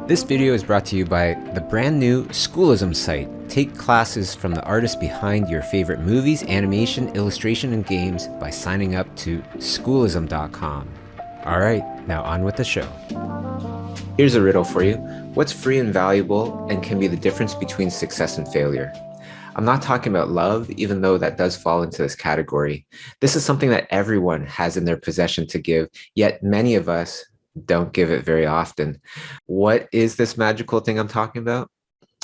This video is brought to you by the brand new Schoolism site. Take classes from the artists behind your favorite movies, animation, illustration, and games by signing up to schoolism.com. All right, now on with the show. Here's a riddle for you. What's free and valuable and can be the difference between success and failure? I'm not talking about love, even though that does fall into this category. This is something that everyone has in their possession to give, yet many of us don't give it very often. What is this magical thing I'm talking about?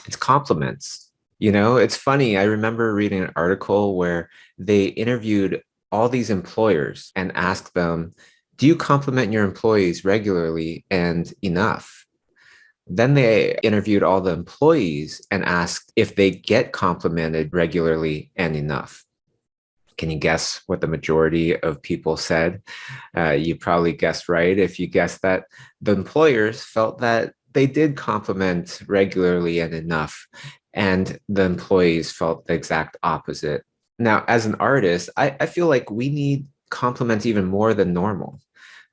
It's compliments. You know, it's funny. I remember reading an article where they interviewed all these employers and asked them, do you compliment your employees regularly and enough? Then they interviewed all the employees and asked if they get complimented regularly and enough. Can you guess what the majority of people said? You probably guessed right if you guessed that the employers felt that they did compliment regularly and enough, and the employees felt the exact opposite. Now, as an artist, I feel like we need compliments even more than normal,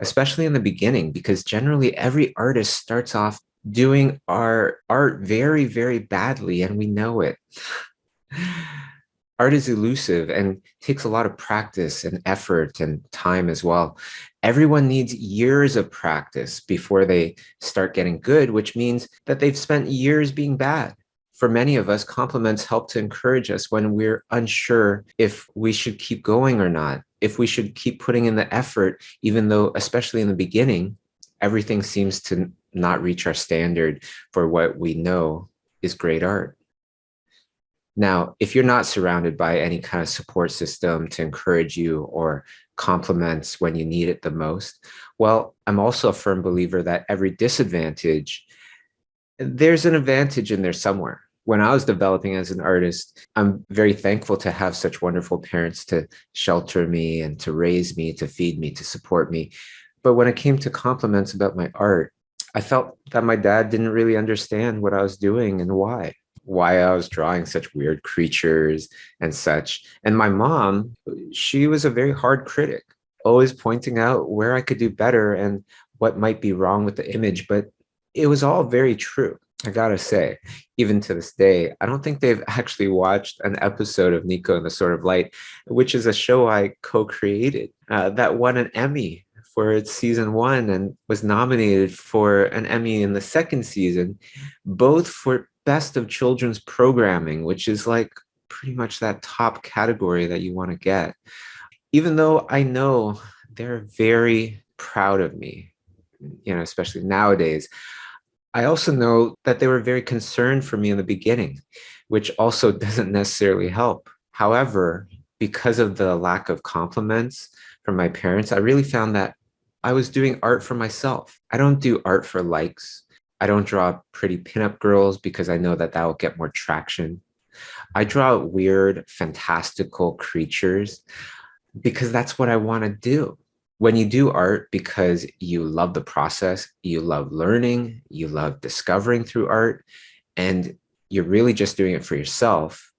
especially in the beginning, because generally every artist starts off doing our art very, very badly, and we know it. Art is elusive and takes a lot of practice and effort and time as well. Everyone needs years of practice before they start getting good, which means that they've spent years being bad. For many of us, compliments help to encourage us when we're unsure if we should keep going or not, if we should keep putting in the effort, even though, especially in the beginning, everything seems to not reach our standard for what we know is great art. Now, if you're not surrounded by any kind of support system to encourage you or compliments when you need it the most, well, I'm also a firm believer that every disadvantage, there's an advantage in there somewhere. When I was developing as an artist, I'm very thankful to have such wonderful parents to shelter me and to raise me, to feed me, to support me. But when it came to compliments about my art, I felt that my dad didn't really understand what I was doing and why I was drawing such weird creatures and such. And my mom, she was a very hard critic, always pointing out where I could do better and what might be wrong with the image. But it was all very true. I gotta say, even to this day, I don't think they've actually watched an episode of Nico and the Sword of Light, which is a show I co-created that won an Emmy for its season 1 and was nominated for an Emmy in the second season, both for Best of Children's Programming, which is like pretty much that top category that you want to get. Even though I know they're very proud of me, you know, especially nowadays, I also know that they were very concerned for me in the beginning, which also doesn't necessarily help. However, because of the lack of compliments from my parents, I really found that I was doing art for myself. I don't do art for likes. I don't draw pretty pinup girls because I know that that will get more traction. I draw weird, fantastical creatures because that's what I want to do. When you do art because you love the process, you love learning, you love discovering through art, and you're really just doing it for yourself,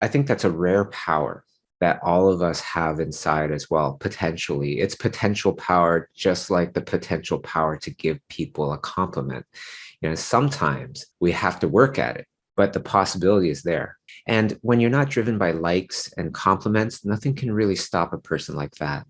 I think that's a rare power that all of us have inside as well, potentially. It's potential power, just like the potential power to give people a compliment. You know, sometimes we have to work at it, but the possibility is there. And when you're not driven by likes and compliments, nothing can really stop a person like that.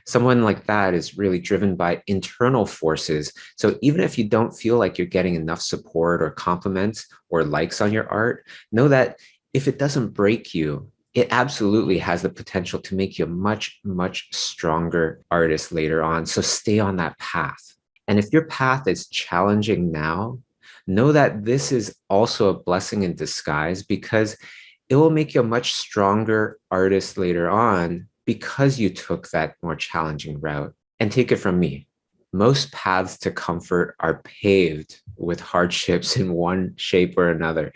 Someone like that is really driven by internal forces. So even if you don't feel like you're getting enough support or compliments or likes on your art, know that if it doesn't break you, it absolutely has the potential to make you a much, much stronger artist later on. So stay on that path. And if your path is challenging now, know that this is also a blessing in disguise because it will make you a much stronger artist later on because you took that more challenging route. And take it from me, most paths to comfort are paved with hardships in one shape or another.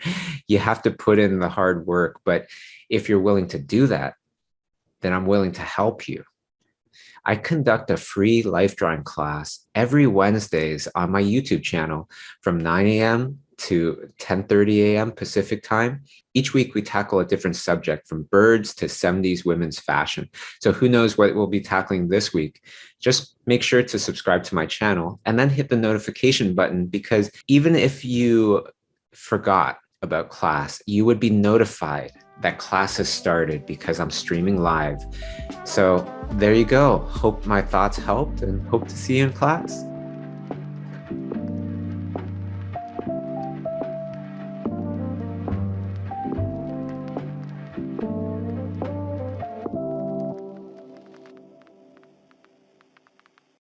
You have to put in the hard work, but if you're willing to do that, then I'm willing to help you. I conduct a free life drawing class every Wednesdays on my YouTube channel from 9 a.m. to 10:30 a.m. Pacific time. Each week we tackle a different subject, from birds to 70s women's fashion. So who knows what we'll be tackling this week? Just make sure to subscribe to my channel and then hit the notification button, because even if you forgot about class, you would be notified that class has started because I'm streaming live. So there you go. Hope my thoughts helped and hope to see you in class.